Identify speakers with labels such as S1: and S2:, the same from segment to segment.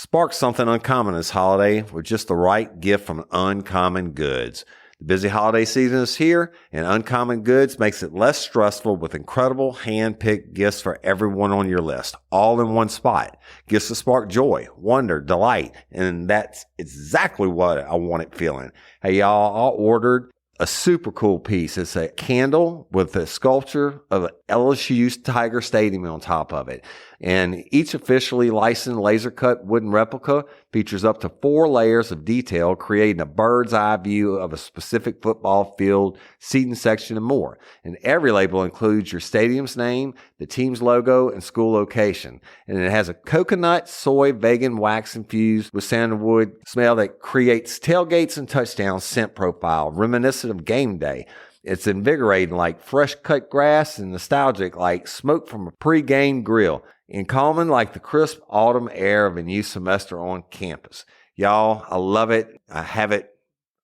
S1: Spark something uncommon this holiday with just the right gift from Uncommon Goods. The busy holiday season is here, and Uncommon Goods makes it less stressful with incredible hand-picked gifts for everyone on your list, all in one spot. Gifts to spark joy, wonder, delight, and that's exactly what I wanted feeling. Hey, y'all, I ordered a super cool piece. It's a candle with a sculpture of an LSU Tiger Stadium on top of it. And each officially licensed laser cut wooden replica features up to 4 layers of detail, creating a bird's eye view of a specific football field, seating section, and more. And every label includes your stadium's name, the team's logo, and school location. And it has a coconut, soy, vegan wax infused with sandalwood smell that creates tailgates and touchdown scent profile, reminiscent of game day. It's invigorating like fresh cut grass and nostalgic like smoke from a pre-game grill, and calming like the crisp autumn air of a new semester on campus. Y'all, I love it. I have it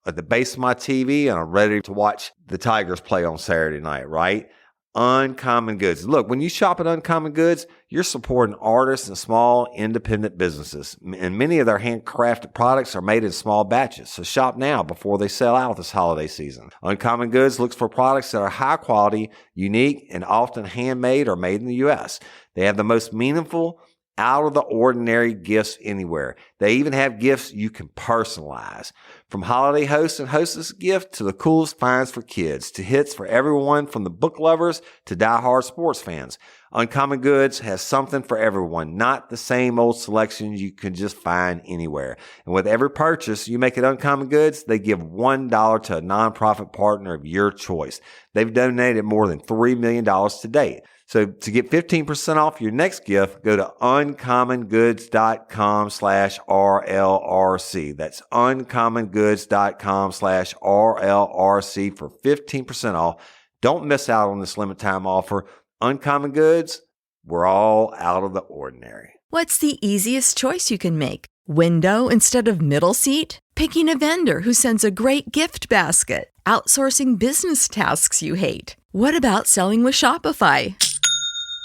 S1: at the base of my TV, and I'm ready to watch the Tigers play on Saturday night, right? Uncommon Goods. Look, when you shop at Uncommon Goods, you're supporting artists and small independent businesses. And many of their handcrafted products are made in small batches. So shop now before they sell out this holiday season. Uncommon Goods looks for products that are high quality, unique, and often handmade or made in the U.S. They have the most meaningful, out of the ordinary gifts anywhere. They even have gifts you can personalize. From holiday hosts and hostess gift to the coolest finds for kids, to hits for everyone from the book lovers to diehard sports fans. Uncommon Goods has something for everyone, not the same old selections you can just find anywhere. And with every purchase you make at Uncommon Goods, they give $1 to a nonprofit partner of your choice. They've donated more than $3 million to date. So to get 15% off your next gift, go to uncommongoods.com/RLRC. That's uncommongoods.com/RLRC for 15% off. Don't miss out on this limited time offer. Uncommon Goods, we're all out of the ordinary.
S2: What's the easiest choice you can make? Window instead of middle seat? Picking a vendor who sends a great gift basket? Outsourcing business tasks you hate? What about selling with Shopify?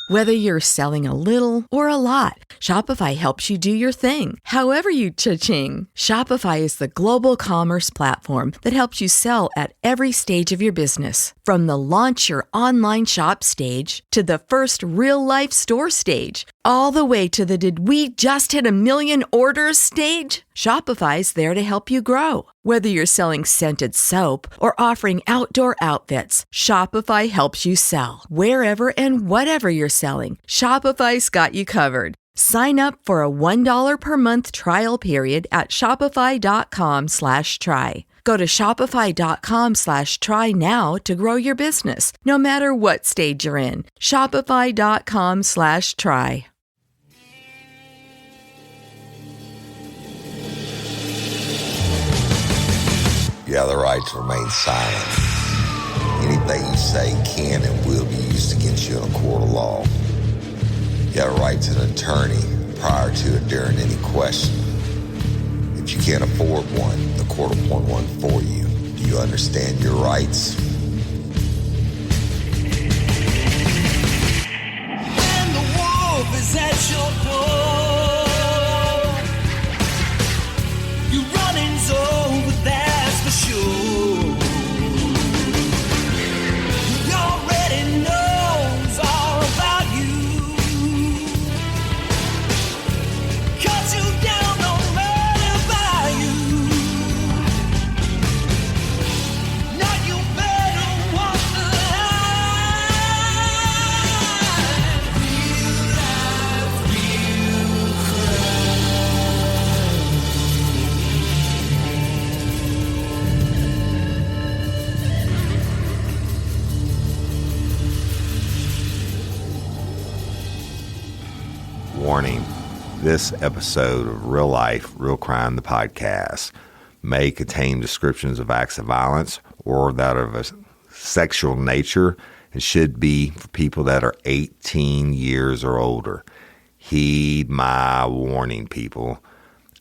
S2: Whether you're selling a little or a lot, Shopify helps you do your thing, however you cha-ching. Shopify is the global commerce platform that helps you sell at every stage of your business. From the launch your online shop stage to the first real-life store stage, all the way to the did we just hit 1 million orders stage. Shopify's there to help you grow. Whether you're selling scented soap or offering outdoor outfits, Shopify helps you sell. Wherever and whatever you're selling, Shopify's got you covered. Sign up for a $1 per month trial period at shopify.com/try. Go to shopify.com/try now to grow your business, no matter what stage you're in. Shopify.com/try.
S3: You have the right to remain silent. Anything you say can and will be used against you in a court of law. You have a right to an attorney prior to and during any question. If you can't afford one, the court will appoint one for you. Do you understand your rights?
S4: And the wolf is at your door. Your running's over, that's for sure. He already knows all about you. Cut you down, no matter by you. Now you better walk the line. Real life, real
S1: Warning, this episode of Real Life, Real Crime, the podcast, may contain descriptions of acts of violence or that of a sexual nature and should be for people that are 18 years or older. Heed my warning, people.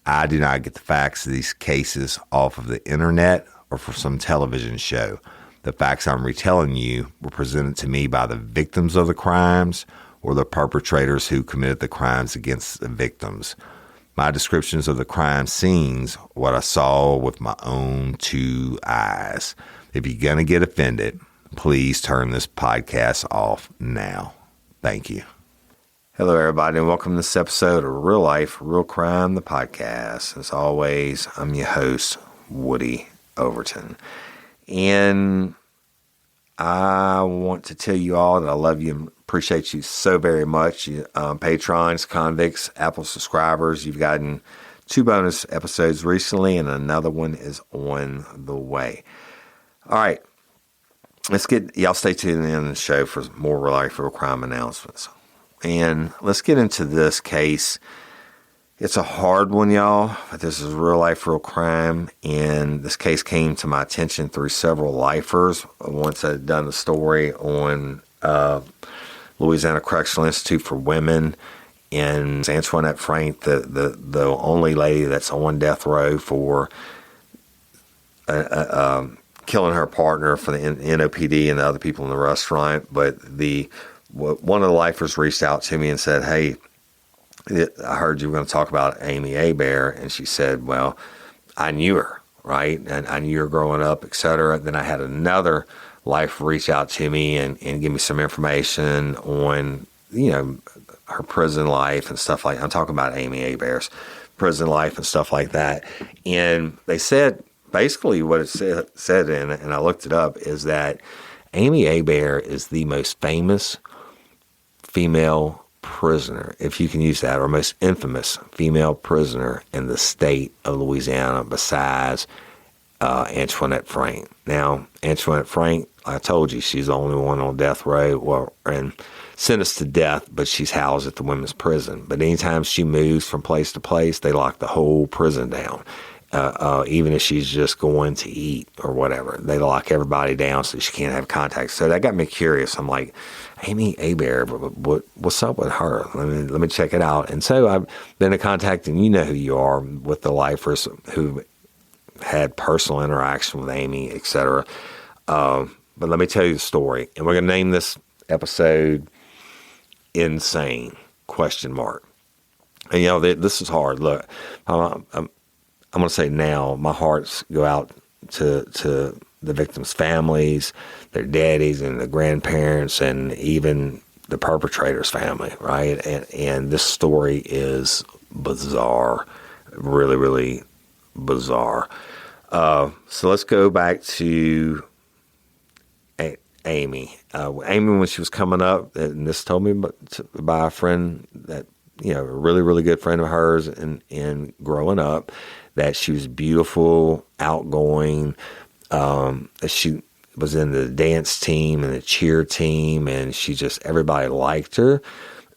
S1: I do not get the facts of these cases off of the internet or from some television show. The facts I'm retelling you were presented to me by the victims of the crimes or the perpetrators who committed the crimes against the victims. My descriptions of the crime scenes, what I saw with my own two eyes. If you're going to get offended, please turn this podcast off now. Thank you. Hello, everybody, and welcome to this episode of Real Life, Real Crime, the podcast. As always, I'm your host, Woody Overton. And I want to tell you all that I love you and appreciate you so very much. Patrons, convicts, Apple subscribers, you've gotten 2 bonus episodes recently, and another one is on the way. All right, y'all stay tuned in the end of the show for more Real Life, Real Crime announcements. And let's get into this case. It's a hard one, y'all, but this is real life, real crime. And this case came to my attention through several lifers. Once I'd done the story on Louisiana Correctional Institute for Women, and Antoinette Frank, the only lady that's on death row for killing her partner for the NOPD and the other people in the restaurant. But one of the lifers reached out to me and said, "Hey, I heard you were going to talk about Amy Hebert." And she said, "Well, I knew her, right? And I knew her growing up, etc." Then I had another lifer reach out to me and give me some information on, her prison life and stuff like that. I'm talking about Amy Hebert's prison life and stuff like that. And they said, basically what it said, and I looked it up, is that Amy Hebert is the most famous female prisoner, if you can use that, or most infamous female prisoner in the state of Louisiana besides Antoinette Frank. Now, Antoinette Frank, I told you, she's the only one on death row and sentenced to death, but she's housed at the women's prison. But anytime she moves from place to place, they lock the whole prison down. Even if she's just going to eat or whatever, they lock everybody down so she can't have contact. So that got me curious. I'm like, Amy Hebert, what's up with her? Let me check it out. And so I've been in contact, and you know who you are, with the lifers who had personal interaction with Amy, etc. But let me tell you the story, and we're going to name this episode "Insane?" ? And this is hard. Look, I'm going to say now, my hearts go out to the victims' families, their daddies and the grandparents, and even the perpetrator's family, right? And this story is bizarre, really, really bizarre. So let's go back to Amy. Amy, when she was coming up, and this told me by a friend that, a really, really good friend of hers in growing up, that she was beautiful, outgoing, that she was in the dance team and the cheer team, and everybody liked her.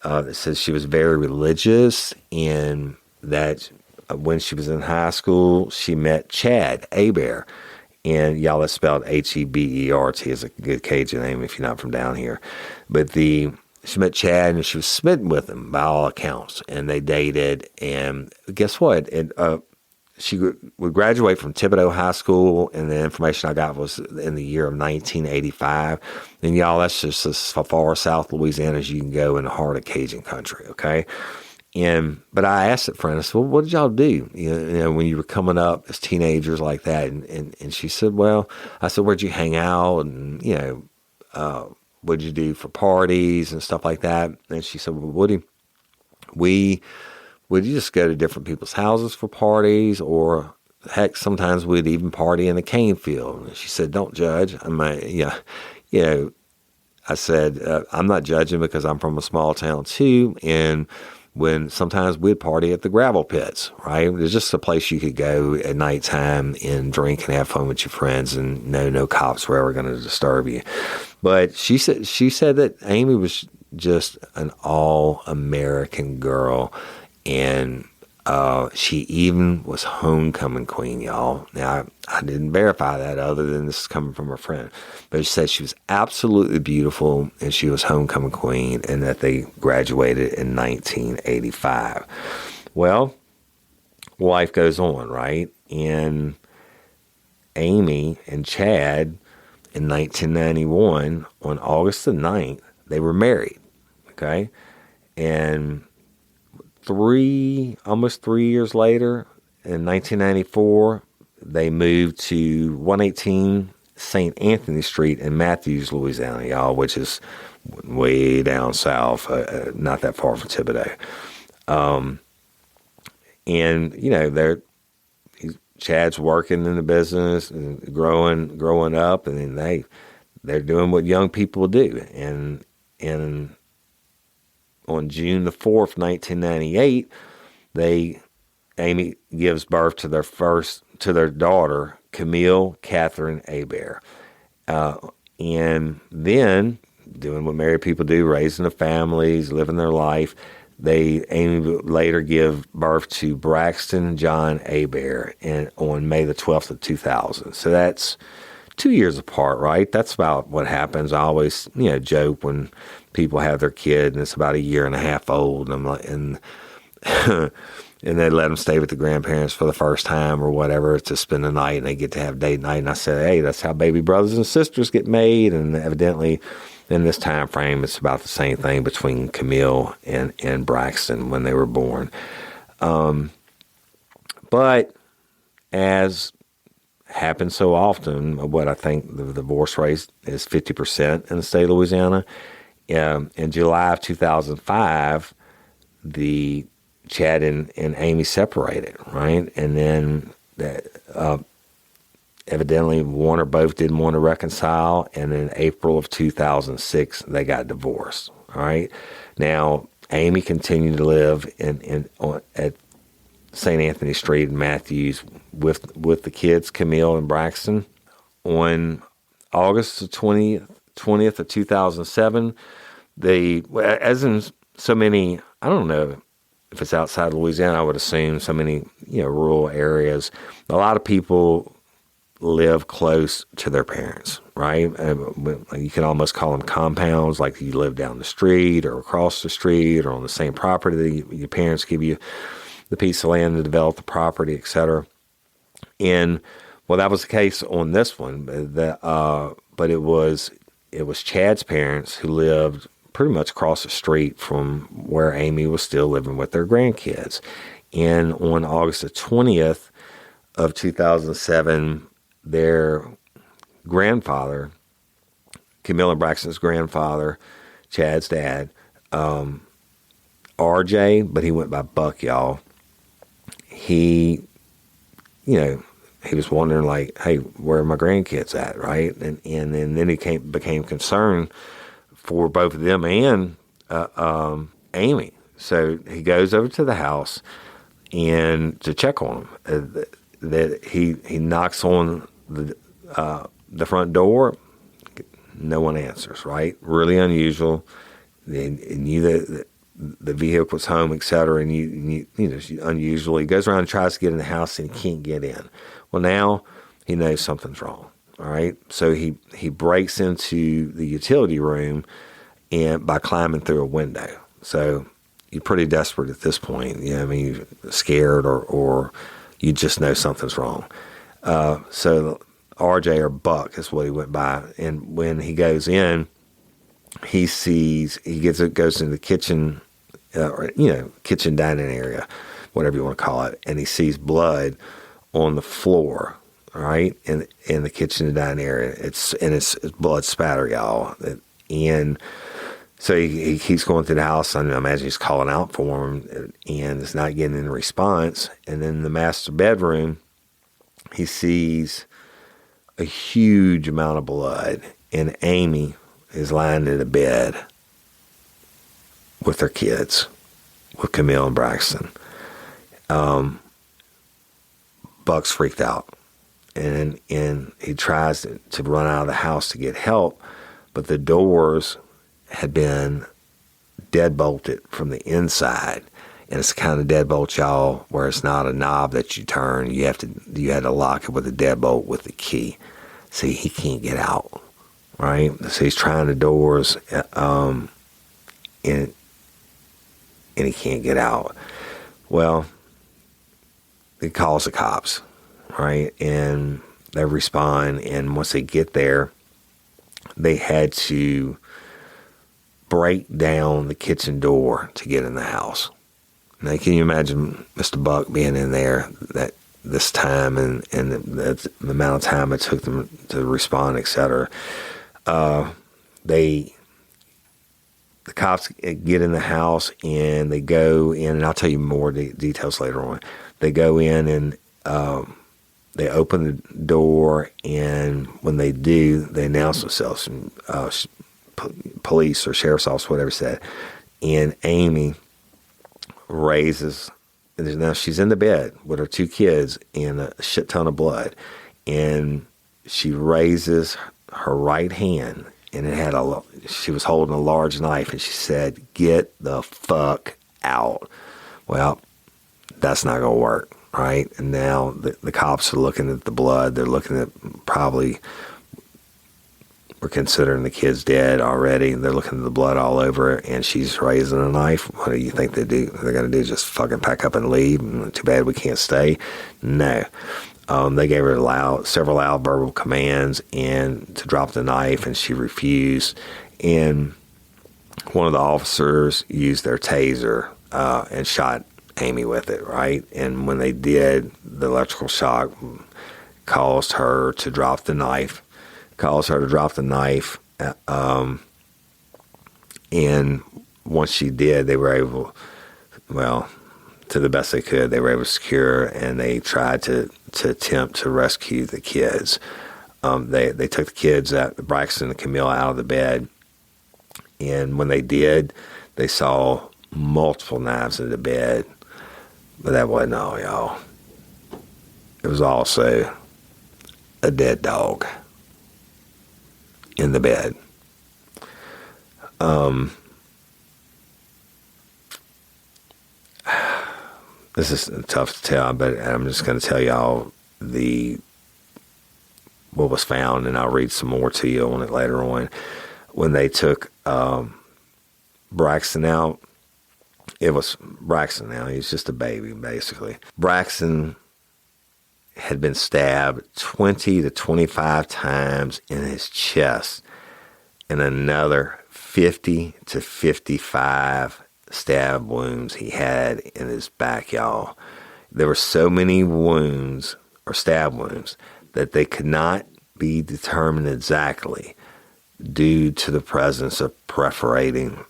S1: It says she was very religious, and that when she was in high school, she met Chad Hebert. And y'all, that's spelled Hebert. Is a good Cajun name if you're not from down here. But she met Chad, and she was smitten with him by all accounts, and they dated. And guess what? She would graduate from Thibodeau High School, and the information I got was in the year of 1985. And y'all, that's just as far south Louisiana as you can go in the heart of Cajun country, okay? But I asked that friend, I said, "Well, what did y'all do, when you were coming up as teenagers like that?" And she said, "Well," I said, "Where'd you hang out? And, what'd you do for parties and stuff like that?" And she said, "Well, Woody, would you just go to different people's houses for parties, or heck, sometimes we'd even party in the cane field?" And she said, "Don't judge." I said, "I'm not judging because I'm from a small town too. And when sometimes we'd party at the gravel pits, right? It's just a place you could go at nighttime and drink and have fun with your friends, and no cops were ever going to disturb you." But she said that Amy was just an all-American girl. And she even was homecoming queen, y'all. Now, I didn't verify that other than this is coming from her friend. But she said she was absolutely beautiful, and she was homecoming queen, and that they graduated in 1985. Well, life goes on, right? And Amy and Chad, in 1991, on August the 9th, they were married, okay? And almost 3 years later, in 1994, they moved to 118 St. Anthony Street in Matthews, Louisiana, y'all, which is way down south, not that far from Thibodaux. And, Chad's working in the business and growing up, and then they're doing what young people do. And on June the 4th, 1998, Amy gives birth to their daughter, Camille Catherine Hebert. And then, doing what married people do, raising their families, living their life, Amy later give birth to Braxton John Hebert on May the 12th of 2000. So that's 2 years apart, right? That's about what happens. I always, joke when people have their kid and it's about a year and a half old, and I'm like, and they let them stay with the grandparents for the first time or whatever to spend the night, and they get to have date night. And I said, hey, that's how baby brothers and sisters get made. And evidently, in this time frame, it's about the same thing between Camille and Braxton when they were born. But as happens so often, what I think the divorce rate is 50% in the state of Louisiana. In July of 2005, the Chad and Amy separated, right? And then evidently one or both didn't want to reconcile, and in April of 2006, they got divorced, all right? Now, Amy continued to live at St. Anthony Street in Matthews with the kids, Camille and Braxton. On August the 20th of 2007, as in so many, I don't know if it's outside Louisiana, I would assume so many, rural areas, a lot of people live close to their parents, right? You can almost call them compounds, like you live down the street or across the street or on the same property that your parents give you the piece of land to develop the property, et cetera. And, well, that was the case on this one, but it was Chad's parents who lived pretty much across the street from where Amy was still living with their grandkids. And on August the 20th of 2007, their grandfather, Camille and Braxton's grandfather, Chad's dad, RJ, but he went by Buck, y'all. He was wondering, like, hey, where are my grandkids at, right? And then he became concerned for both of them and Amy. So he goes over to the house and to check on them. That he knocks on the front door, no one answers, right? Really unusual. They knew that the vehicle was home, et cetera, and unusual. He goes around and tries to get in the house and he can't get in. Well, now he knows something's wrong, all right? So he breaks into the utility room and by climbing through a window. So you're pretty desperate at this point. You're scared or you just know something's wrong. So RJ or Buck is what he went by. And when he goes in, he goes into the kitchen, kitchen dining area, whatever you want to call it, and he sees blood on the floor, right, in the kitchen and dining area. It's blood spatter, y'all. And so he keeps going through the house. I imagine he's calling out for him, and it's not getting any response. And then in the master bedroom, he sees a huge amount of blood, and Amy is lying in a bed with her kids, with Camille and Braxton. Buck's freaked out, and he tries to run out of the house to get help, but the doors had been deadbolted from the inside. And it's the kind of deadbolt, y'all, where it's not a knob that you turn. You had to lock it with a deadbolt with the key. See, he can't get out, right? So he's trying the doors, and he can't get out. Well, he calls the cops, right? And they respond, and once they get there, they had to break down the kitchen door to get in the house.
S5: Now, can you imagine Mr. Buck being in there this time and the amount of time it took them to respond, etc. The cops get in the house and they go in, and I'll tell you more details later on. They go in and they open the door, and when they do, they announce themselves. And, police or sheriff's office, whatever said. And Amy raises, now she's in the bed with her 2 kids and a shit ton of blood. And she raises her right hand, and she was holding a large knife, and she said, "Get the fuck out." Well, that's not going to work, right? And now the cops are looking at the blood. They're looking at probably, we're considering the kid's dead already. They're looking at the blood all over it, and she's raising a knife. What do you think they do? They're going to do just fucking pack up and leave? Too bad we can't stay. No. They gave her several loud verbal commands and to drop the knife, and she refused. And one of the officers used their taser and shot Amy with it, right? And when they did, the electrical shock caused her to drop the knife. And once she did, they were able, to the best they could, they were able to secure, and they tried to attempt to rescue the kids. They took the kids, Braxton and Camille, out of the bed, and when they did, they saw multiple knives in the bed, but that wasn't all, y'all. It was also a dead dog in the bed. This is tough to tell, but I'm just going to tell y'all what was found, and I'll read some more to you on it later on. When they took Braxton out, it was Braxton now. He's just a baby, basically. Braxton had been stabbed 20 to 25 times in his chest, and another 50 to 55 stab wounds he had in his back, y'all. There were so many wounds or stab wounds that they could not be determined exactly due to the presence of perforating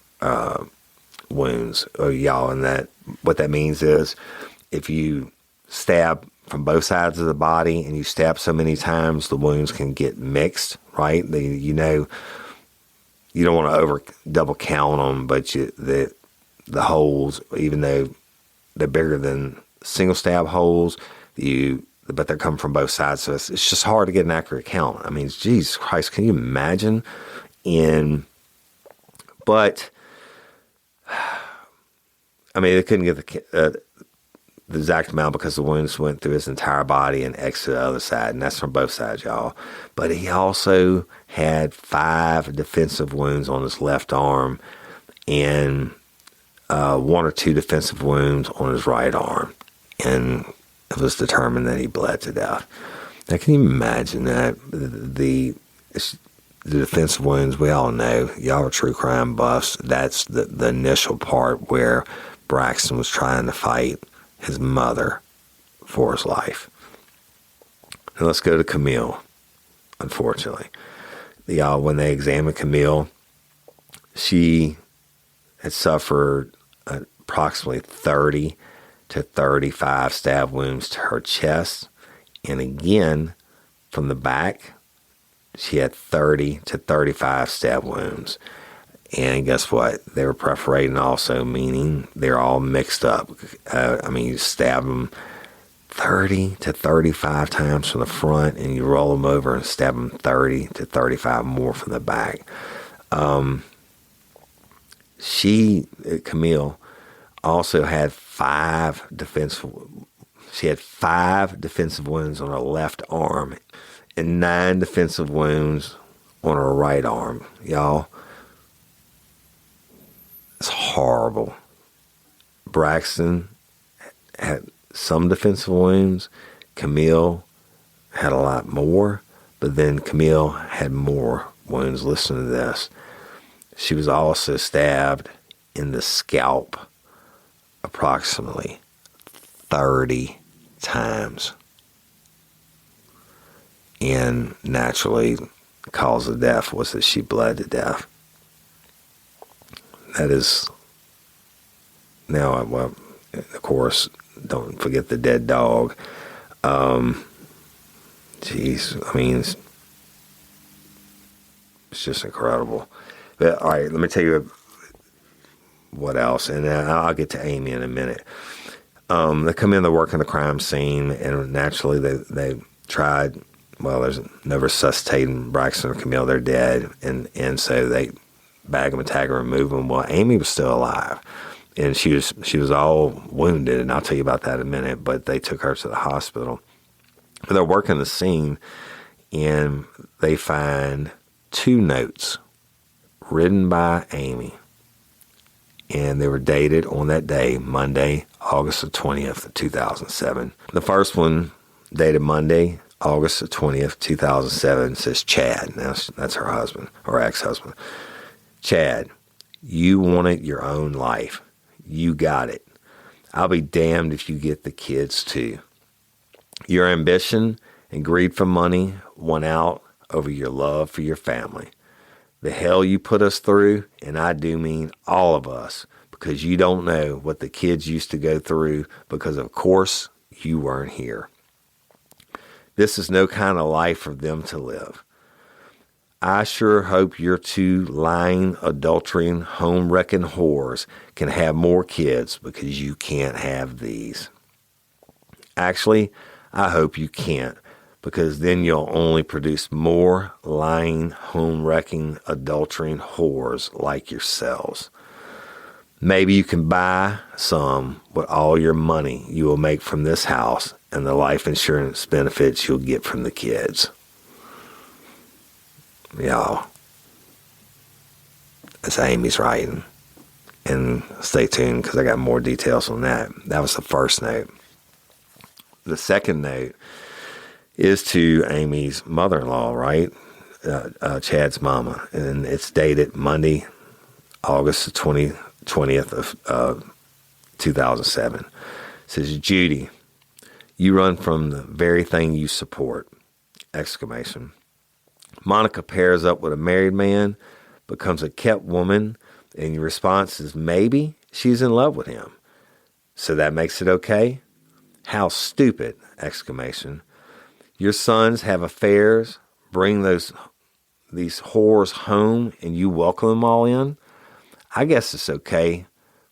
S5: wounds, y'all. And what that means is, if you stab from both sides of the body and you stab so many times, the wounds can get mixed, right? You don't want to double count them, but the holes, even though they're bigger than single stab holes, but they're coming from both sides, so it's just hard to get an accurate count. I mean, Jesus Christ, can you imagine? But I mean, they couldn't get the exact amount because the wounds went through his entire body and exited the other side, and that's from both sides, y'all. But he also had 5 defensive wounds on his left arm and 1 or 2 defensive wounds on his right arm, and it was determined that he bled to death. Now, can you imagine that? The defensive wounds, we all know, y'all are true crime buffs, that's the initial part where Braxton was trying to fight his mother for his life. Now let's go to Camille, unfortunately. Y'all, when they examined Camille, she had suffered approximately 30 to 35 stab wounds to her chest. And again, from the back, she had 30 to 35 stab wounds. And guess what? They were perforating also, meaning they're all mixed up. You stab them 30 to 35 times from the front, and you roll them over and stab them 30 to 35 more from the back. Camille, also had 5 defensive wounds on her left arm and 9 defensive wounds on her right arm. Y'all, it's horrible. Braxton had some defensive wounds. Camille had a lot more, but then Camille had more wounds. Listen to this. She was also stabbed in the scalp approximately 30 times. And naturally, the cause of death was that she bled to death. That is, now, well, of course, don't forget the dead dog. Jeez, I mean, it's just incredible. But, all right, let me tell you what else, and I'll get to Amy in a minute. They come in, they work in the crime scene, and naturally they tried, well, there's no resuscitating Braxton or Camille, they're dead, and so they bag them and tag them and move them. Well, Amy was still alive, and she was all wounded, and I'll tell you about that in a minute, but they took her to the hospital. They're working the scene, and they find 2 notes written by Amy, and they were dated on that day, Monday, August the 20th, 2007. The first one, dated Monday, August the 20th, 2007, says Chad. Now, that's her husband, or ex-husband. Chad, you wanted your own life. You got it. I'll be damned if you get the kids too. Your ambition and greed for money won out over your love for your family. The hell you put us through, and I do mean all of us, because you don't know what the kids used to go through because, of course, you weren't here. This is no kind of life for them to live. I sure hope your 2 lying, adultering, home-wrecking whores can have more kids, because you can't have these. Actually, I hope you can't, because then you'll only produce more lying, home-wrecking, adultering whores like yourselves. Maybe you can buy some with all your money you will make from this house and the life insurance benefits you'll get from the kids. Y'all, that's Amy's writing. And stay tuned, because I got more details on that. That was the first note. The second note is to Amy's mother-in-law, right? Chad's mama. And it's dated Monday, August the 20th of 2007. It says, Judy, you run from the very thing you support! Exclamation. Monica pairs up with a married man, becomes a kept woman, and your response is maybe she's in love with him. So that makes it okay? How stupid! Exclamation. Your sons have affairs, bring these whores home, and you welcome them all in? I guess it's okay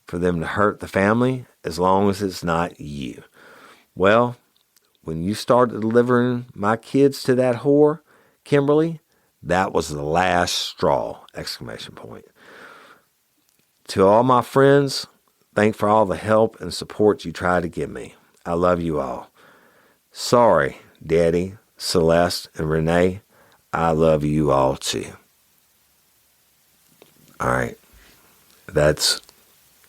S5: for them to hurt the family as long as it's not you. Well, when you started delivering my kids to that whore, Kimberly, that was the last straw! Exclamation point. To all my friends, thank for all the help and support you tried to give me. I love you all. Sorry, Daddy, Celeste, and Renee. I love you all too. All right. That's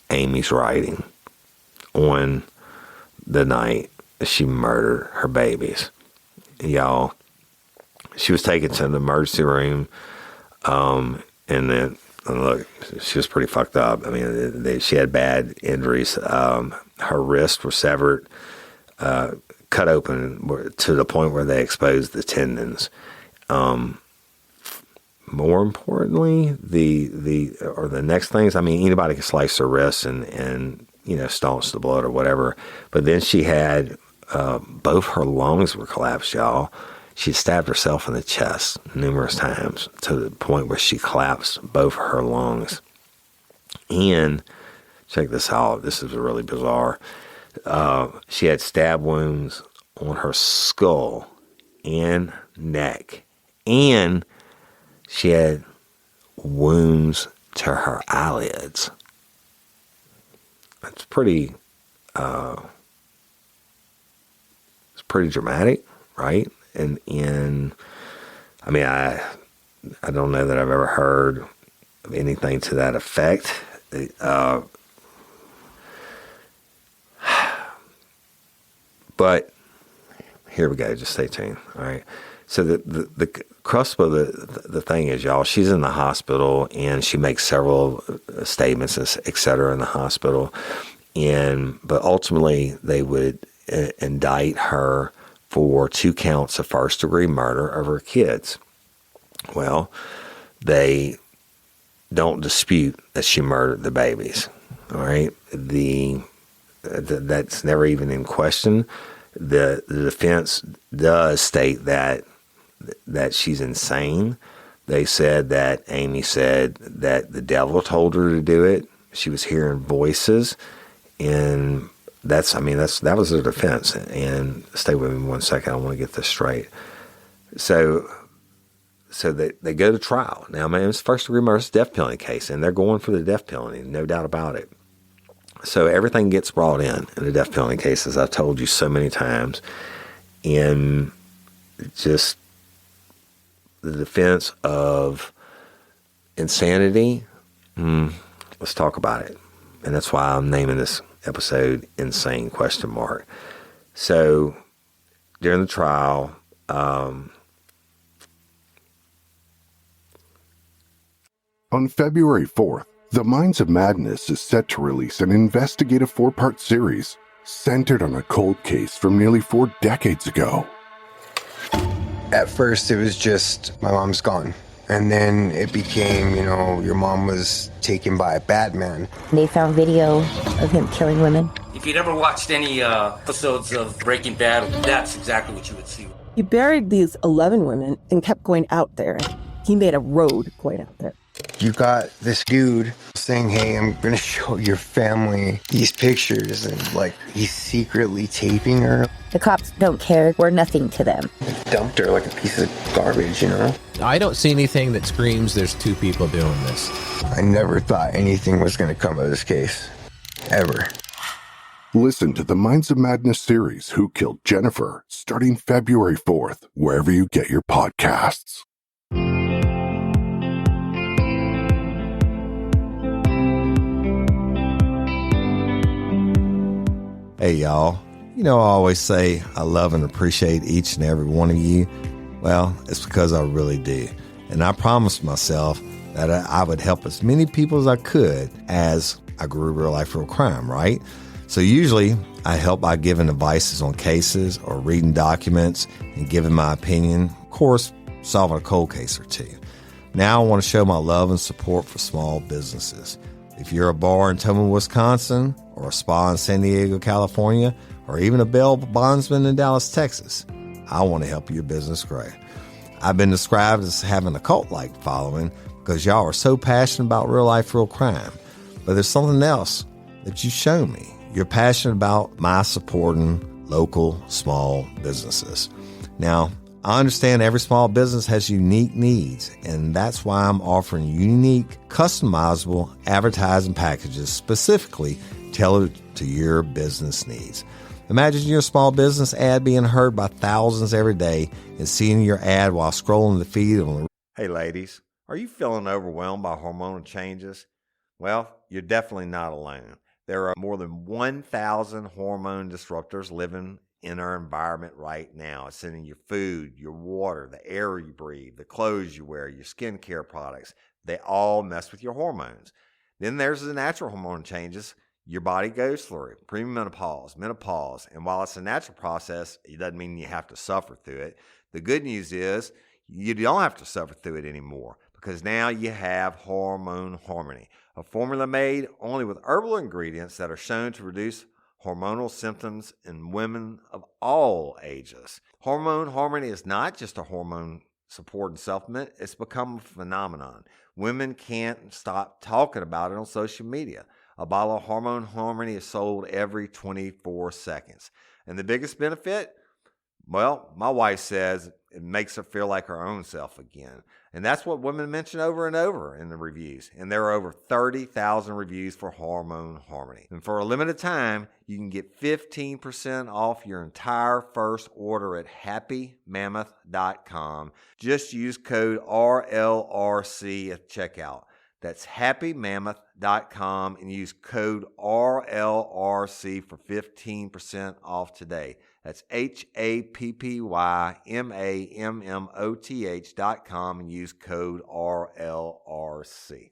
S5: Amy's writing on the night she murdered her babies. Y'all, she was taken to the emergency room, and then, look, she was pretty fucked up. I mean, she had bad injuries. Her wrists were severed, cut open to the point where they exposed the tendons. More importantly, the next things, I mean, anybody can slice their wrists and staunch the blood or whatever. But then she had, both her lungs were collapsed, y'all. She stabbed herself in the chest numerous times to the point where she collapsed both her lungs. And check this out. This is really bizarre. She had stab wounds on her skull and neck. And she had wounds to her eyelids. It's pretty dramatic, right? And I mean, I don't know that I've ever heard of anything to that effect. But here we go. Just stay tuned. All right. So the crust of the thing is, y'all, she's in the hospital and she makes several statements, et cetera, in the hospital. But ultimately they would indict her for 2 counts of first-degree murder of her kids. Well, they don't dispute that she murdered the babies. All right, that's never even in question. The defense does state that she's insane. They said that Amy said that the devil told her to do it. She was hearing voices, and that was their defense. And stay with me 1 second. I want to get this straight. So they go to trial. Now, man, it's first-degree murder, it's a death penalty case, and they're going for the death penalty, no doubt about it. So everything gets brought in the death penalty case, as I've told you so many times. And just the defense of insanity, let's talk about it. And that's why I'm naming this episode Insane ? So during the trial,
S6: on February 4th, The Minds of Madness is set to release an investigative 4-part series centered on a cold case from nearly 4 decades ago.
S7: At first, it was just, my mom's gone. And then it became, your mom was taken by a bad man.
S8: They found video of him killing women.
S9: If you'd ever watched any episodes of Breaking Bad, that's exactly what you would see.
S10: He buried these 11 women and kept going out there. He made a road going out there.
S7: You got this dude saying, hey, I'm going to show your family these pictures. And, he's secretly taping her.
S8: The cops don't care. We're nothing to them.
S7: They dumped her like a piece of garbage,
S11: I don't see anything that screams there's 2 people doing this.
S7: I never thought anything was going to come of this case. Ever.
S6: Listen to the Minds of Madness series, Who Killed Jennifer, starting February 4th, wherever you get your podcasts.
S1: Hey, y'all. I always say I love and appreciate each and every one of you. Well, it's because I really do. And I promised myself that I would help as many people as I could as I grew real life, real crime, right? So usually I help by giving advices on cases or reading documents and giving my opinion, of course, solving a cold case or 2. Now I want to show my love and support for small businesses. If you're a bar in Tillman, Wisconsin, or a spa in San Diego, California, or even a bail bondsman in Dallas, Texas, I want to help your business grow. I've been described as having a cult-like following because y'all are so passionate about real life, real crime. But there's something else that you show me. You're passionate about my supporting local small businesses. Now, I understand every small business has unique needs, and that's why I'm offering unique, customizable advertising packages specifically tailored to your business needs. Imagine your small business ad being heard by thousands every day and seeing your ad while scrolling the feed on the... Hey ladies, are you feeling overwhelmed by hormonal changes? Well, you're definitely not alone. There are more than 1,000 hormone disruptors living in our environment right now. It's in your food, your water, the air you breathe, the clothes you wear, your skincare products. They all mess with your hormones. Then there's the natural hormone changes your body goes through, premenopause, menopause. And while it's a natural process, it doesn't mean you have to suffer through it. The good news is you don't have to suffer through it anymore because now you have Hormone Harmony, a formula made only with herbal ingredients that are shown to reduce hormonal symptoms in women of all ages. Hormone Harmony is not just a hormone supporting supplement, it's become a phenomenon. Women can't stop talking about it on social media. A bottle of Hormone Harmony is sold every 24 seconds. And the biggest benefit? Well, my wife says it makes her feel like her own self again. And that's what women mention over and over in the reviews. And there are over 30,000 reviews for Hormone Harmony. And for a limited time, you can get 15% off your entire first order at happymammoth.com. Just use code RLRC at checkout. That's happymammoth.com and use code RLRC for 15% off today. That's happymammoth.com and use code RLRC.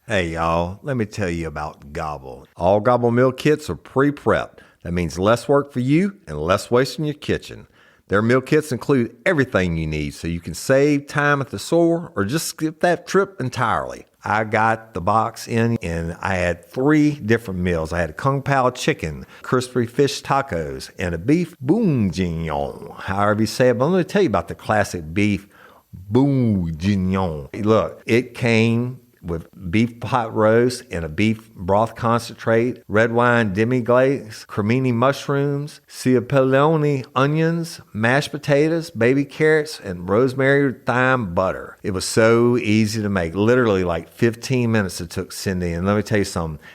S1: Hey, y'all, let me tell you about Gobble. All Gobble meal kits are pre-prepped. That means less work for you and less waste in your kitchen. Their meal kits include everything you need so you can save time at the store or just skip that trip entirely. I got the box in and I had 3 different meals. I had a Kung Pao chicken, crispy fish tacos, and a beef bourguignon, however you say it. But let me tell you about the classic beef bourguignon. Look, it came with beef pot roast and a beef broth concentrate, red wine demi-glaze, cremini mushrooms, cipollone onions, mashed potatoes, baby carrots, and rosemary thyme butter. It was so easy to make. Literally like 15 minutes it took Cindy. And let me tell you something,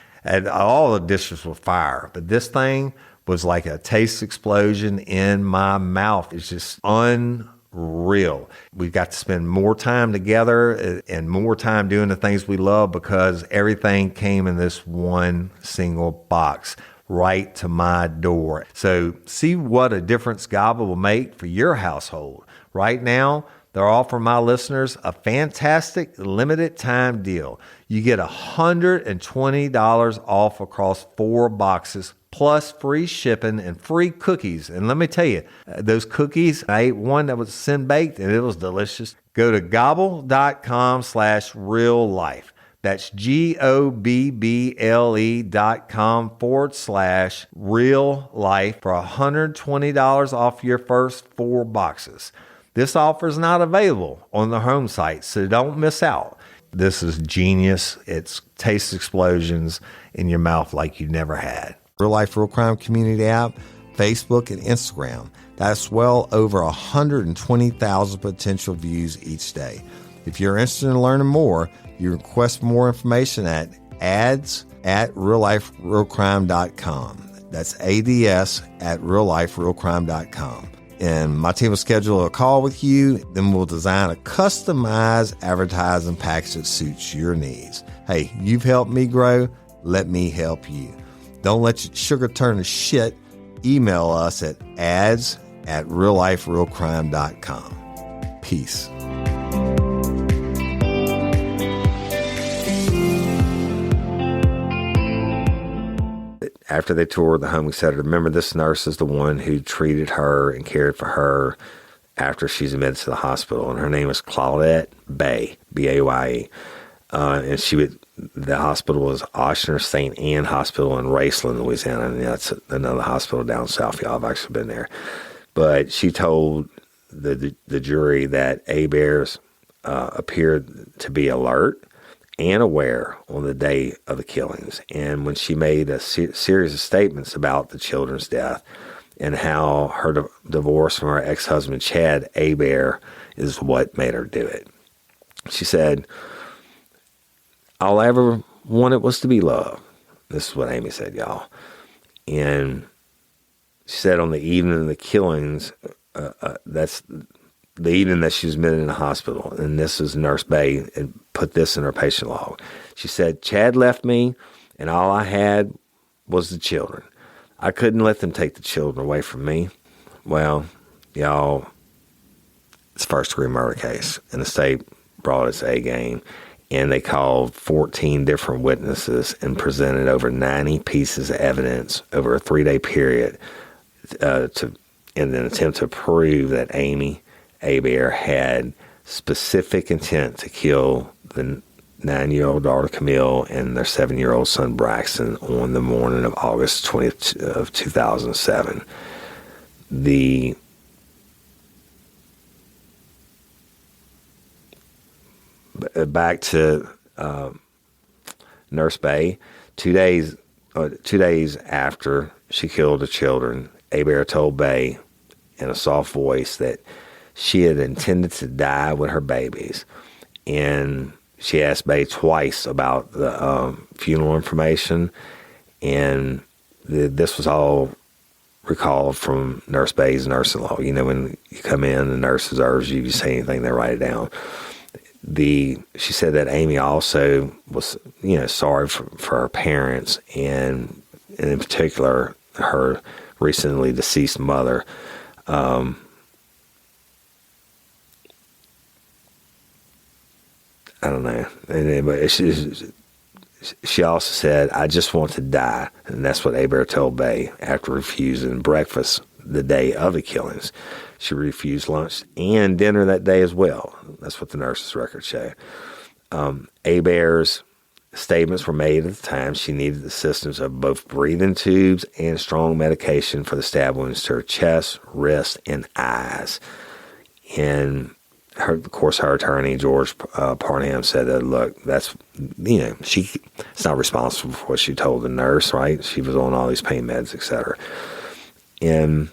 S1: all the dishes were fire, but this thing was like a taste explosion in my mouth. It's just unreal. We've got to spend more time together and more time doing the things we love because everything came in this one single box right to my door. So see what a difference Gobble will make for your household. Right now, they're offering my listeners a fantastic limited time deal. You get $120 off across 4 boxes plus free shipping and free cookies. And let me tell you, those cookies, I ate one that was sin baked and it was delicious. Go to gobble.com/real life. That's GOBBLE.com/real life for $120 off your first 4 boxes. This offer is not available on the home site, so don't miss out. This is genius. It's taste explosions in your mouth like you never had. Real Life Real Crime Community app, Facebook, and Instagram. That's well over 120,000 potential views each day. If you're interested in learning more, you request more information at ads@realliferealcrime.com. That's ads@realliferealcrime.com. And my team will schedule a call with you. Then we'll design a customized advertising package that suits your needs. Hey, you've helped me grow. Let me help you. Don't let your sugar turn to shit. Email us at ads@realliferealcrime.com. Peace. After they toured the home, we said, remember, this nurse is the one who treated her and cared for her after she's admitted to the hospital. And her name is Claudette Bay, B-A-Y-E. And the hospital was Ochsner St. Anne Hospital in Raceland, Louisiana. And that's another hospital down south. Y'all have actually been there. But she told the jury that Hebert appeared to be alert and aware on the day of the killings. And when she made a series of statements about the children's death and how her divorce from her ex-husband, Chad Hebert, is what made her do it. She said, all I ever wanted was to be loved. This is what Amy said, y'all. And she said on the evening of the killings, that's the evening that she was admitted in the hospital, and this is Nurse Bay, and put this in her patient log. She said, Chad left me, and all I had was the children. I couldn't let them take the children away from me. Well, y'all, it's a first-degree murder case, and the state brought its A game, and they called 14 different witnesses and presented over 90 pieces of evidence over a 3-day period in an attempt to prove that Amy Hebert had specific intent to kill the 9-year-old daughter Camille and their 7-year-old son Braxton on the morning of August 20th of 2007. Back to Nurse Bay, 2 days after she killed the children, Hebert told Bay in a soft voice that she had intended to die with her babies. And she asked Bay twice about the funeral information. And this was all recalled from Nurse Bay's nurse-in-law. You know, when you come in, the nurse observes you, you say anything, they write it down. She said that Amy also was, sorry for her parents, and in particular, her recently deceased mother. I don't know. But
S5: she also said, "I just want to die." And that's what Hebert told Bay after refusing breakfast the day of the killings. She refused lunch and dinner that day as well. That's what the nurse's records show. Hebert's statements were made at the time she needed the assistance of both breathing tubes and strong medication for the stab wounds to her chest, wrist, and eyes. And of course, her attorney, George Parnham, said that, look, that's, she's not responsible for what she told the nurse, right? She was on all these pain meds, etc. And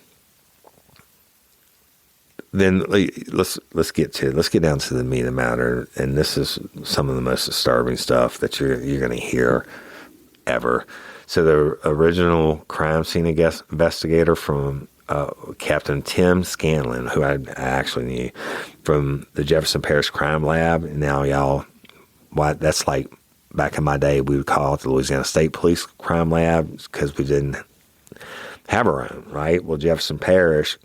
S5: then let's get down to the meat of the matter, and this is some of the most disturbing stuff that you're going to hear ever. So the original crime scene investigator from Captain Tim Scanlon, who I actually knew from the Jefferson Parish Crime Lab. Now, that's like back in my day, we would call it the Louisiana State Police Crime Lab because we didn't have our own, right? Well, Jefferson Parish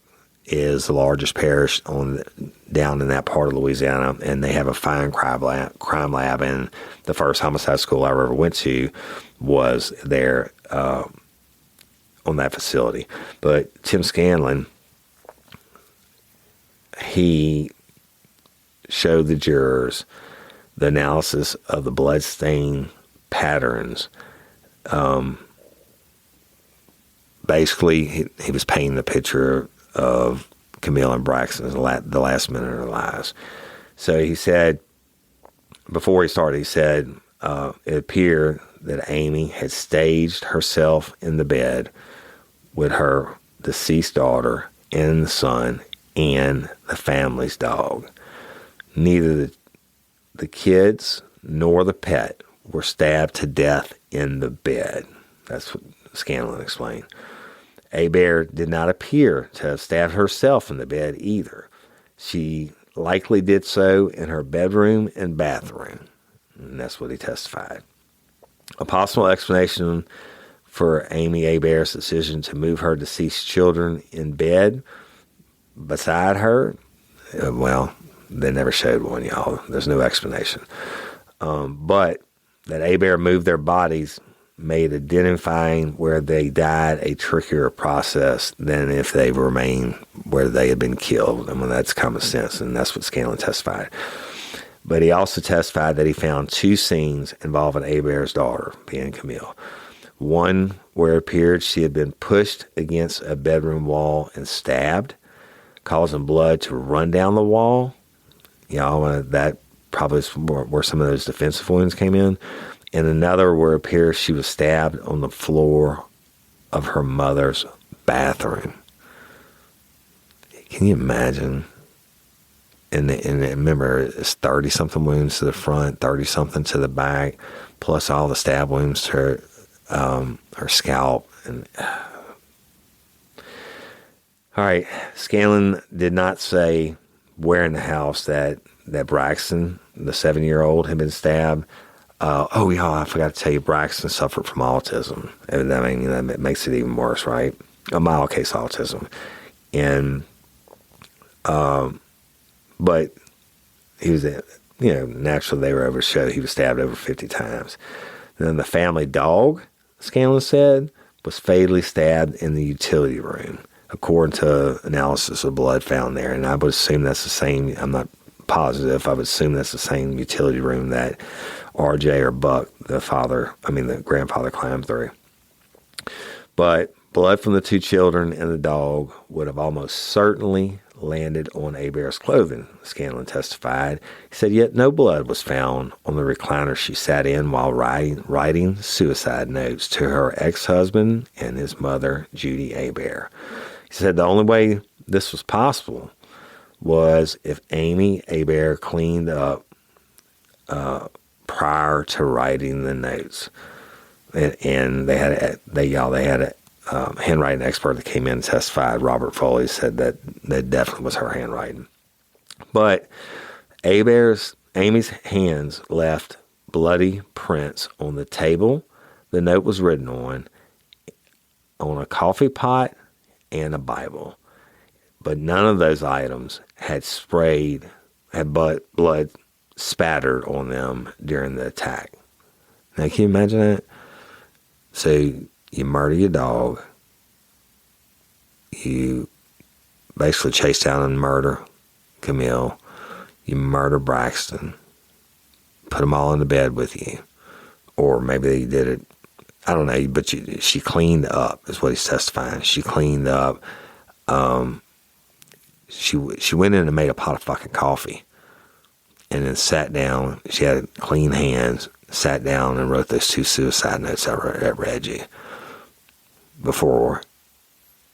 S5: is the largest parish down in that part of Louisiana, and they have a fine crime lab. And the first homicide school I ever went to was there on that facility. But Tim Scanlon, he showed the jurors the analysis of the bloodstain patterns. Basically, he was painting the picture of Camille and Braxton the last minute of their lives. So he said, before he started, he said, it appeared that Amy had staged herself in the bed with her deceased daughter and the son and the family's dog. Neither the kids nor the pet were stabbed to death in the bed. That's what Scanlon explained. Hebert did not appear to have stabbed herself in the bed either. She likely did so in her bedroom and bathroom. And that's what he testified. A possible explanation for Amy Hebert's decision to move her deceased children in bed beside her, well, they never showed one, y'all. There's no explanation. But that Hebert moved their bodies made identifying where they died a trickier process than if they remained where they had been killed. I mean, that's common sense, and that's what Scanlon testified. But he also testified that he found two scenes involving Hebert's daughter, being Camille. One where it appeared she had been pushed against a bedroom wall and stabbed, causing blood to run down the wall. That probably is where some of those defensive wounds came in. And another where it appears she was stabbed on the floor of her mother's bathroom. Can you imagine? And remember, it's 30-something wounds to the front, 30-something to the back, plus all the stab wounds to her scalp. And all right, Scanlon did not say where in the house that Braxton, the 7-year-old, had been stabbed. I forgot to tell you, Braxton suffered from autism. I mean, that makes it even worse, right? A mild case autism. And, but he was, naturally they were able to show he was stabbed over 50 times. And then the family dog, Scanlon said, was fatally stabbed in the utility room, according to analysis of blood found there. And I would assume that's the same, I'm not positive, I would assume that's the same utility room that RJ or Buck, the grandfather, climbed through. But blood from the two children and the dog would have almost certainly landed on Hebert's clothing, Scanlon testified. He said, yet no blood was found on the recliner she sat in while writing suicide notes to her ex-husband and his mother, Judy Hebert. He said the only way this was possible was if Amy Hebert cleaned up prior to writing the notes. And they had a handwriting expert that came in and testified. Robert Foley said that definitely was her handwriting. But Amy's hands left bloody prints on the table the note was written on a coffee pot, and a Bible. But none of those items had blood spattered on them during the attack. Now, can you imagine that? So you murder your dog. You basically chase down and murder Camille. You murder Braxton. Put them all in the bed with you. Or maybe they did it, I don't know, but she cleaned up, is what he's testifying. She cleaned up. She went in and made a pot of fucking coffee. And then sat down. She had clean hands. Sat down and wrote those 2 suicide notes I read you. Before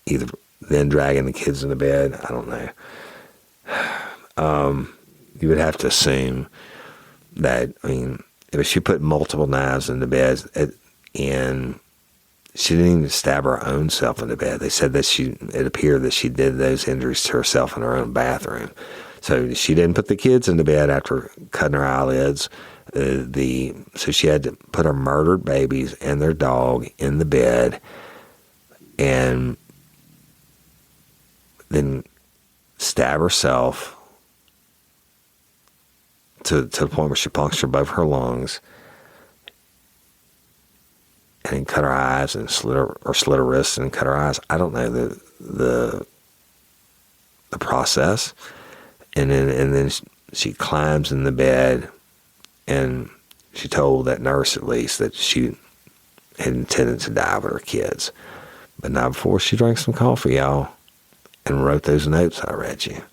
S5: either then dragging the kids into bed. I don't know. You would have to assume that, I mean, if she put multiple knives in the bed, and she didn't even stab her own self in the bed. They said that it appeared that she did those injuries to herself in her own bathroom. So she didn't put the kids in the bed after cutting her eyelids. So she had to put her murdered babies and their dog in the bed, and then stab herself to the point where she punctured both her lungs, and then cut her eyes and slit her wrists and cut her eyes. I don't know the process, and then she climbs in the bed, and she told that nurse at least that she had intended to die with her kids, but not before she drank some coffee, y'all, and wrote those notes I read you.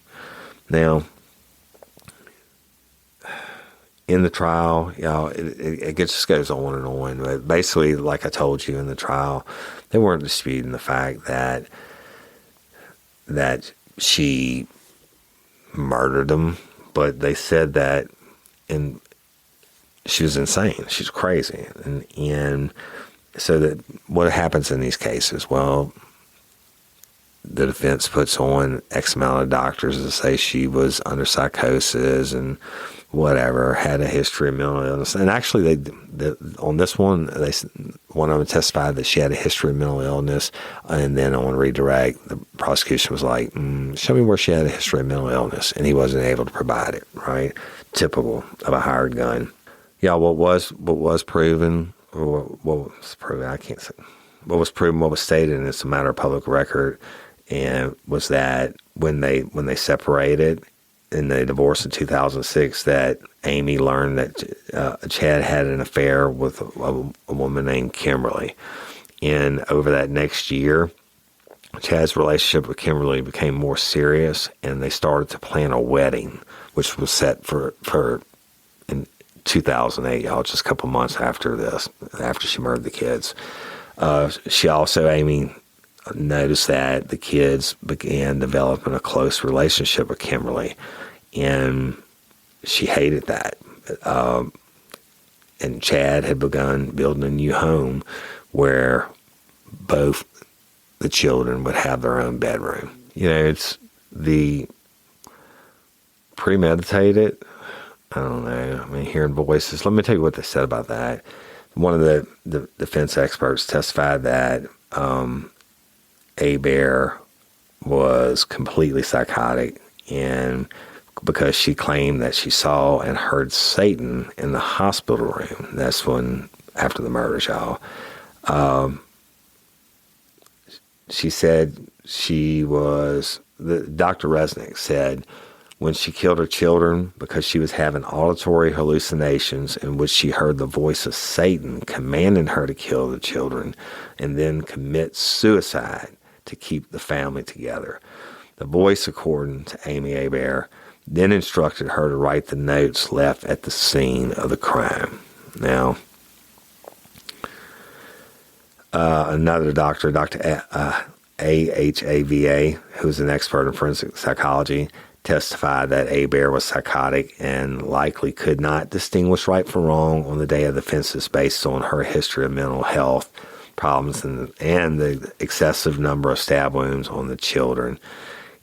S5: Now, in the trial, y'all, it just goes on and on. But basically, like I told you in the trial, they weren't disputing the fact that she murdered them, but they said that she was insane. She's crazy. And so that what happens in these cases? Well, the defense puts on X amount of doctors to say she was under psychosis and whatever, had a history of mental illness. And actually, on this one, one of them testified that she had a history of mental illness. And then on redirect, the prosecution was like, show me where she had a history of mental illness. And he wasn't able to provide it, right? Typical of a hired gun. Yeah, what was proven, or what was proven, I can't say. What was proven, what was stated, and it's a matter of public record, and was that when they separated, in the divorce in 2006, that Amy learned that Chad had an affair with a woman named Kimberly. And over that next year, Chad's relationship with Kimberly became more serious, and they started to plan a wedding, which was set for in 2008, y'all, just a couple months after this, after she murdered the kids. Amy noticed that the kids began developing a close relationship with Kimberly, and she hated that. And Chad had begun building a new home where both the children would have their own bedroom. You know, it's the premeditated. I don't know. I mean, hearing voices. Let me tell you what they said about that. One of the defense experts testified that Hebert was completely psychotic, and because she claimed that she saw and heard Satan in the hospital room. That's when, after the murders, y'all. She said Dr. Resnick said when she killed her children, because she was having auditory hallucinations in which she heard the voice of Satan commanding her to kill the children and then commit suicide to keep the family together. The voice, according to Amy Hebert, then instructed her to write the notes left at the scene of the crime. Now, another doctor, Dr. A.H.A.V.A., who's an expert in forensic psychology, testified that Hebert was psychotic and likely could not distinguish right from wrong on the day of the offenses based on her history of mental health problems and the excessive number of stab wounds on the children.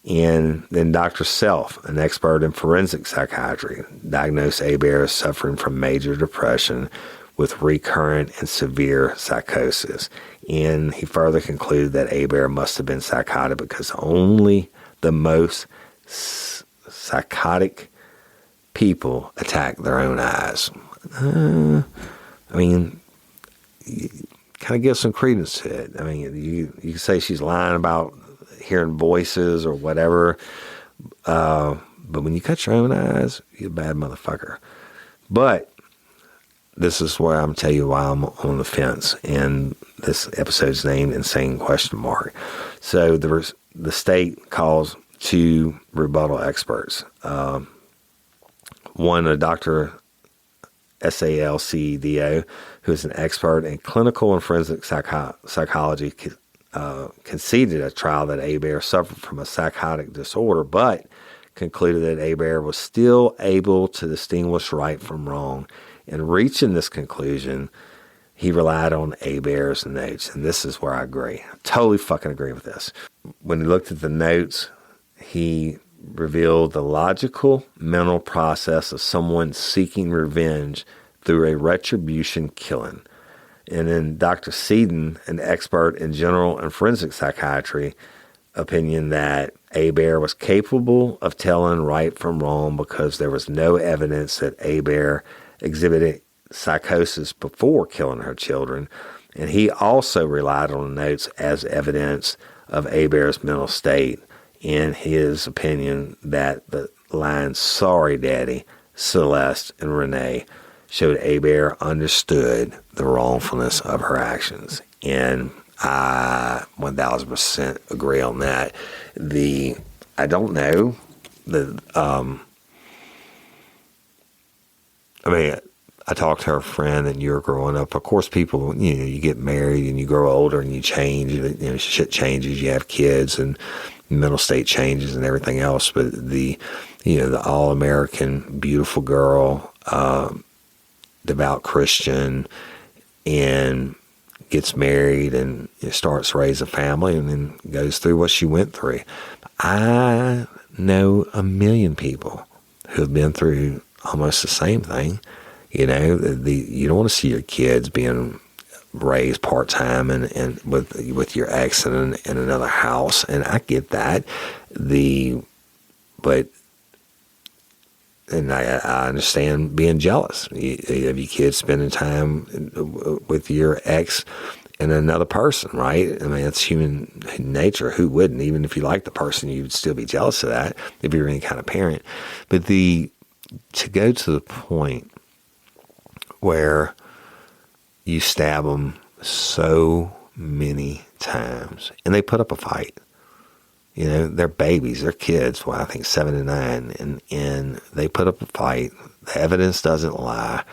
S5: And then Dr. Self, an expert in forensic psychiatry, diagnosed Hebert as suffering from major depression with recurrent and severe psychosis. And he further concluded that Hebert must have been psychotic because only the most psychotic people attack their own eyes. I mean, kind of give some credence to it. I mean, you can say she's lying about hearing voices or whatever, but when you cut your own eyes, you're a bad motherfucker. But this is where I'm telling you why I'm on the fence, and this episode's named Insane Question Mark. So the state calls 2 rebuttal experts. One, a Dr. Salcedo, who is an expert in clinical and forensic psychology, conceded at trial that Hebert suffered from a psychotic disorder, but concluded that Hebert was still able to distinguish right from wrong. In reaching this conclusion, he relied on Hebert's notes, and this is where I agree. I totally fucking agree with this. When he looked at the notes, he revealed the logical mental process of someone seeking revenge through a retribution killing. And then Dr. Seaton, an expert in general and forensic psychiatry, opinion that Hebert was capable of telling right from wrong because there was no evidence that Hebert exhibited psychosis before killing her children. And he also relied on the notes as evidence of Hebert's mental state, in his opinion that the lines, "Sorry, Daddy," Celeste, and Renee showed Hebert understood the wrongfulness of her actions. And I 1000% agree on that. I don't know. I talked to her friend, and you're growing up. Of course, people, you get married and you grow older and you change. Shit changes. You have kids and mental state changes and everything else. But the all-American beautiful girl, devout Christian, and gets married and starts raising a family and then goes through what she went through. I know a million people who have been through almost the same thing. You don't want to see your kids being raised part-time and with your ex in another house. And I get that. And I understand being jealous. You have your kids spending time with your ex and another person, right? I mean, that's human nature. Who wouldn't? Even if you like the person, you'd still be jealous of that if you're any kind of parent. But to go to the point where you stab them so many times and they put up a fight. They're babies, they're kids, I think 7 and 9, and they put up a fight. The evidence doesn't lie,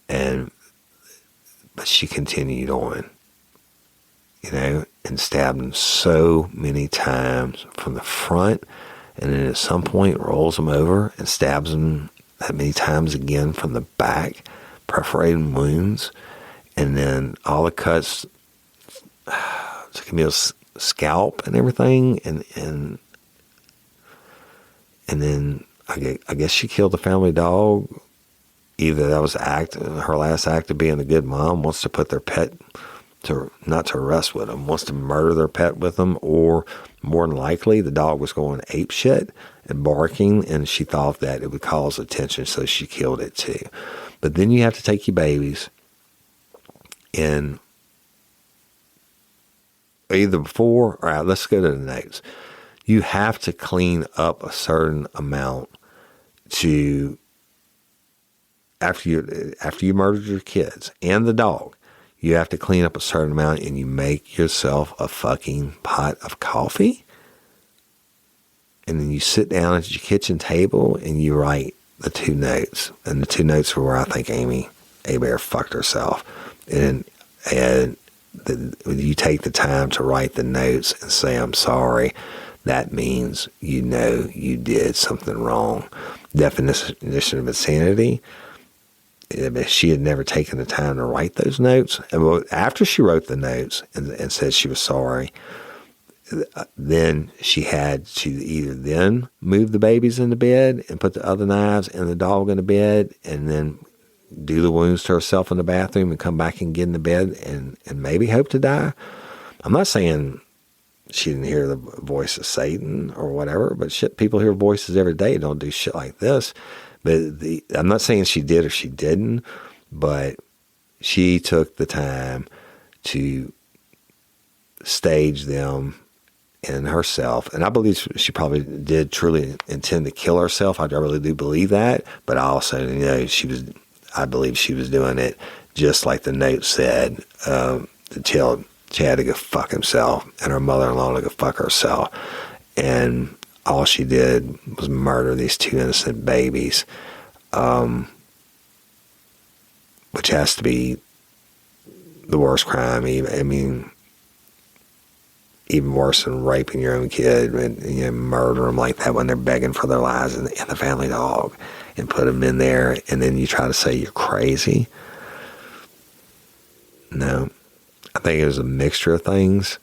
S5: but she continued on, and stabbed him so many times from the front, and then at some point rolls him over and stabs him that many times again from the back, perforating wounds, and then all the cuts to Camille's scalp and everything, and then I guess she killed the family dog. Either that was her last act of being a good mom, wants to put their pet not to rest with them, wants to murder their pet with them, or more than likely the dog was going ape shit and barking, and she thought that it would cause attention, so she killed it too. But then you have to take your babies and either before or let's go to the notes. You have to clean up a certain amount after you murdered your kids and the dog. You have to clean up a certain amount, and you make yourself a fucking pot of coffee, and then you sit down at your kitchen table and you write the 2 notes. And the 2 notes were where I think Amy Hebert fucked herself. And you take the time to write the notes and say, "I'm sorry." That means you did something wrong. Definition of insanity. If she had never taken the time to write those notes, and after she wrote the notes and said she was sorry, then she had to either then move the babies into bed and put the other knives and the dog in the bed, and then do the wounds to herself in the bathroom and come back and get in the bed and maybe hope to die. I'm not saying she didn't hear the voice of Satan or whatever, but shit, people hear voices every day. Don't do shit like this. But I'm not saying she did or she didn't, but she took the time to stage them and herself. And I believe she probably did truly intend to kill herself. I really do believe that. But I also, I believe she was doing it just like the note said, to tell Chad to go fuck himself and her mother-in-law to go fuck herself. And all she did was murder these 2 innocent babies, which has to be the worst crime. I mean, even worse than raping your own kid and murder them like that when they're begging for their lives and the family dog, and put them in there, and then you try to say you're crazy. No, I think it was a mixture of things,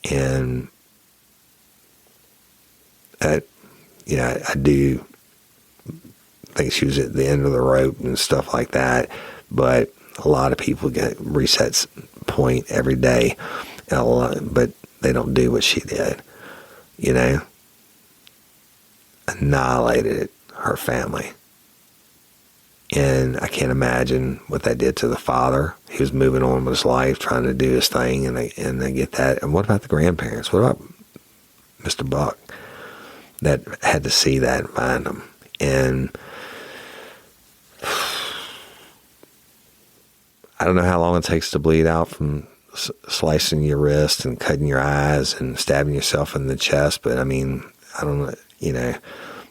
S5: and I do think she was at the end of the rope and stuff like that, but a lot of people get resets point every day, but they don't do what she did, annihilated her family. And I can't imagine what that did to the father. He was moving on with his life, trying to do his thing, and they get that. And what about the grandparents? What about Mr. Buck that had to see that and find them? And I don't know how long it takes to bleed out from slicing your wrist and cutting your eyes and stabbing yourself in the chest. But I mean, I don't know,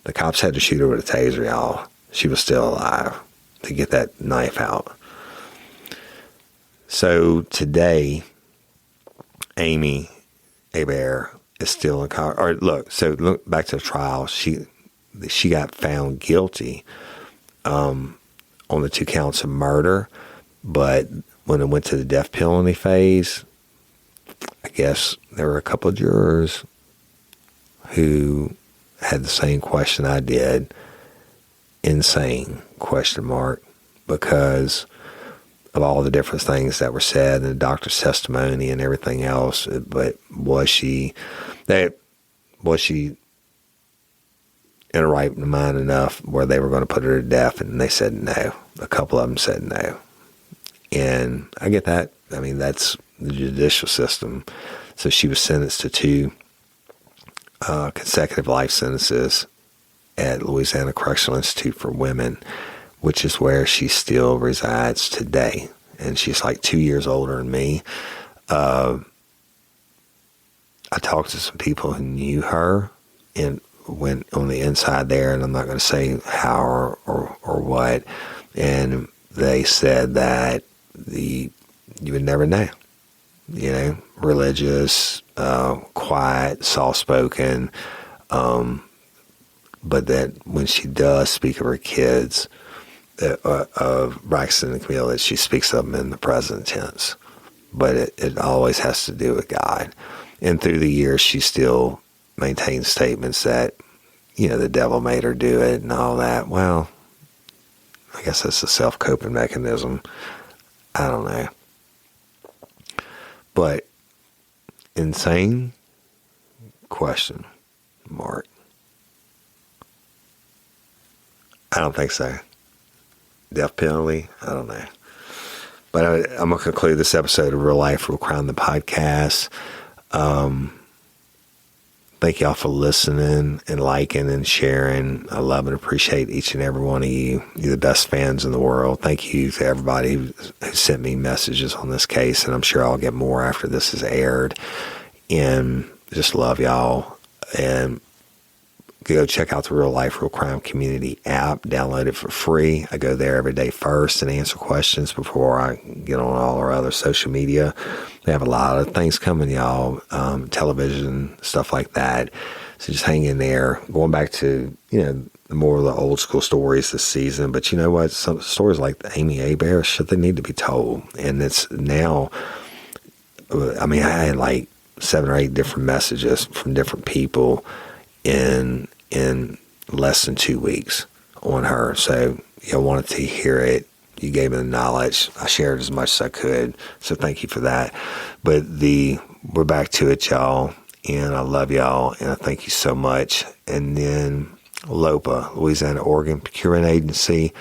S5: the cops had to shoot her with a taser, y'all. She was still alive to get that knife out. So today, Amy Hebert is still in look back to the trial. She got found guilty on the 2 counts of murder, but when it went to the death penalty phase, I guess there were a couple of jurors who had the same question I did. Insane ? Because of all the different things that were said and the doctor's testimony and everything else. But was she in her right mind enough where they were going to put her to death? And they said no. A couple of them said no. And I get that. I mean, that's the judicial system. So she was sentenced to 2 consecutive life sentences at Louisiana Correctional Institute for Women, which is where she still resides today. And she's like 2 years older than me. I talked to some people who knew her and went on the inside there, and I'm not going to say how or what. And they said that you would never know. Religious, quiet, soft-spoken, but that when she does speak of her kids, of Braxton and Camille, that she speaks of them in the present tense. But it always has to do with God. And through the years, she still maintains statements that, the devil made her do it and all that. Well, I guess that's a self-coping mechanism. I don't know. But insane ? I don't think so. Death penalty? I don't know. But I'm going to conclude this episode of Real Life Real Crime, the podcast. Thank y'all for listening and liking and sharing. I love and appreciate each and every one of you. You're the best fans in the world. Thank you to everybody who sent me messages on this case, and I'm sure I'll get more after this is aired. And just love y'all. And go check out the Real Life Real Crime Community app. Download it for free. I go there every day first and answer questions before I get on all our other social media. They have a lot of things coming, y'all. Television, stuff like that. So just hang in there. Going back to, more of the old school stories this season. But you know what? Some stories like Amy Hebert, they need to be told. And it's now, I had like 7 or 8 different messages from different people in less than 2 weeks on her. So you wanted to hear it. You gave me the knowledge. I shared as much as I could. So thank you for that. But we're back to it, y'all. And I love y'all. And I thank you so much. And then LOPA, Louisiana Organ Procurement Agency.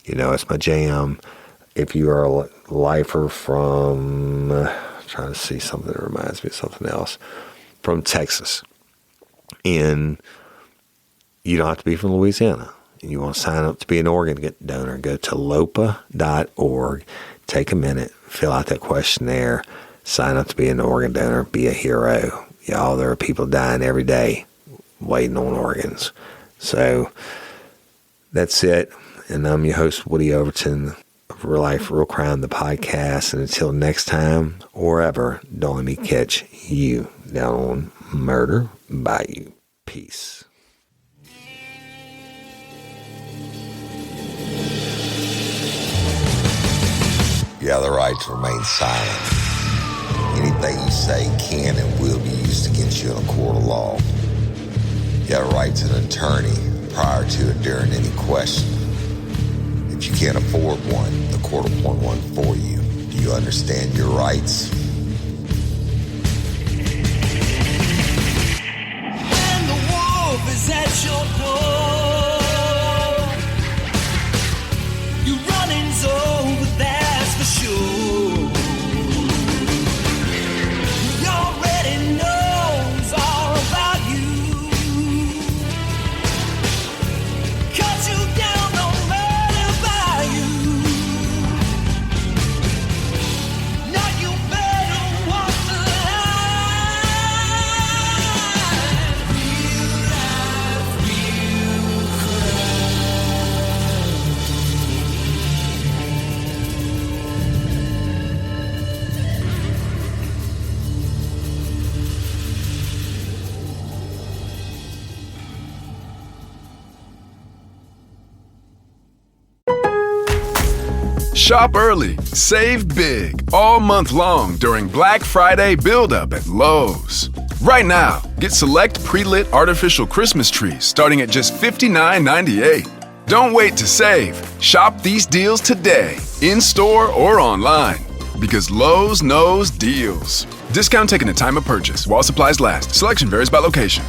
S5: It's my jam. if you are a lifer from, trying to see something that reminds me of something else, from Texas, and you don't have to be from Louisiana, and you want to sign up to be an organ donor, go to lopa.org, take a minute, fill out that questionnaire, sign up to be an organ donor, be a hero. Y'all, there are people dying every day waiting on organs. So that's it. And I'm your host, Woody Overton of Real Life, Real Crime, the podcast. And until next time or ever, don't let me catch you down on Murder Bayou. Peace.
S3: You have the right to remain silent. Anything you say can and will be used against you in a court of law. You have a right to an attorney prior to or during any question. If you can't afford one, the court will appoint one for you. Do you understand your rights?
S4: When the wolf is at your door, you running's over, that's for sure. He already knows all about you. Cut you down no matter by you. Now you better walk the line. Real life, real
S12: Shop early, save big, all month long during Black Friday build-up at Lowe's. Right now, get select pre-lit artificial Christmas trees starting at just $59.98. Don't wait to save. Shop these deals today, in-store or online, because Lowe's knows deals. Discount taken at time of purchase while supplies last. Selection varies by location.